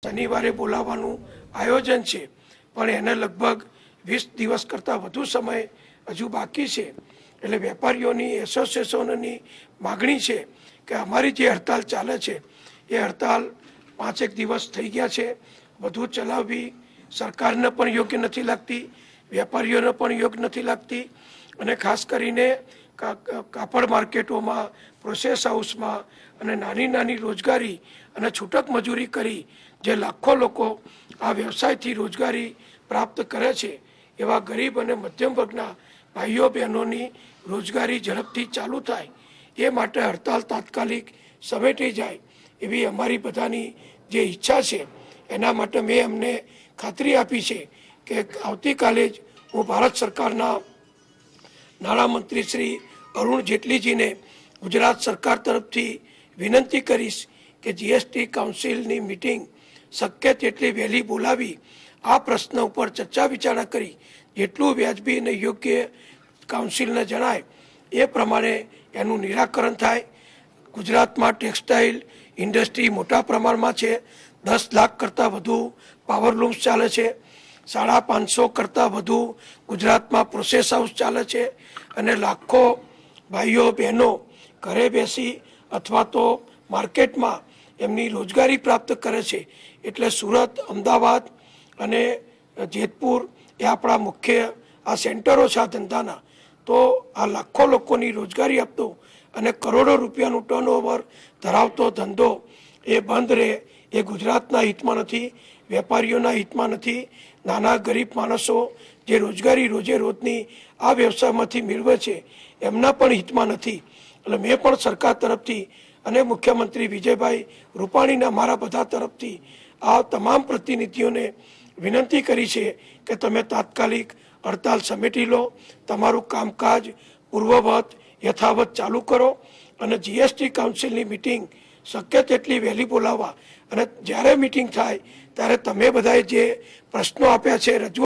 શનિવારે બોલાવવાનું આયોજન છે, પણ એને લગભગ 20 દિવસ કરતાં વધુ સમય હજુ બાકી છે. એટલે વેપારીઓની એસોસિએશનોની માગણી છે કે અમારી જે હડતાલ ચાલે છે એ હડતાલ 5 દિવસ થઈ ગયા છે, વધુ ચલાવવી સરકારને પણ યોગ્ય નથી લાગતી, વેપારીઓને પણ યોગ્ય નથી લાગતી. અને ખાસ કરીને કાપડ માર્કેટોમાં, પ્રોસેસ હાઉસમાં અને નાની નાની રોજગારી અને છૂટક મજૂરી કરી જે લાખો લોકો આ વ્યવસાયથી રોજગારી પ્રાપ્ત કરે છે, એવા ગરીબ અને મધ્યમ વર્ગના ભાઈઓ બહેનોની રોજગારી ઝડપથી ચાલુ થાય એ માટે હડતાલ તાત્કાલિક સમેટી જાય એવી અમારી બધાની જે ઈચ્છા છે. એના માટે મેં એમને ખાતરી આપી છે કે આવતીકાલે જ હું ભારત સરકારના નાણામંત્રી શ્રી અરુણ જેટલીજીને ગુજરાત સરકાર તરફથી વિનંતી કરીશ કે જીએસટી કાઉન્સિલની મિટિંગ શક્ય તેટલી વહેલી બોલાવી આ પ્રશ્ન ઉપર ચર્ચા વિચારણા કરી જેટલું વ્યાજબી અને યોગ્ય કાઉન્સિલને જણાય એ પ્રમાણે એનું નિરાકરણ થાય. ગુજરાતમાં ટેક્સટાઇલ ઇન્ડસ્ટ્રી મોટા પ્રમાણમાં છે. 10 લાખ કરતાં વધુ પાવરલૂમ્સ ચાલે છે. 550 કરતાં વધુ ગુજરાતમાં પ્રોસેસ હાઉસ ચાલે છે. અને લાખો ભાઈઓ બહેનો ઘરે બેસી અથવા તો માર્કેટમાં એમની રોજગારી પ્રાપ્ત કરે છે. એટલે સુરત, અમદાવાદ અને જેતપુર એ આપણા મુખ્ય આ સેન્ટરો છે આ ધંધાના. તો આ લાખો લોકોની રોજગારી આપતો અને કરોડો રૂપિયાનું ટર્નઓવર ધરાવતો ધંધો એ બંધ રહે એ ગુજરાતના હિતમાં નથી, વેપારીઓના હિતમાં નથી. નાના ગરીબ માણસો જે રોજગારી રોજે રોજની આ વ્યવસાયમાંથી મેળવે છે એમના પણ હિતમાં નથી. એટલે મેં પણ સરકાર તરફથી અને મુખ્યમંત્રી વિજયભાઈ રૂપાણીના મારા બધા તરફથી આ તમામ પ્રતિનિધિઓને વિનંતી કરી છે કે તમે તાત્કાલિક હડતાલ સમેટી લો, તમારું કામકાજ પૂર્વવત યથાવત ચાલુ કરો અને જીએસટી કાઉન્સિલની મિટિંગ શક્ય તેટલી વહેલી બોલાવવા. અને જ્યારે મિટિંગ થાય ત્યારે તમે બધાએ જે પ્રશ્નો આપ્યા છે, રજૂઆત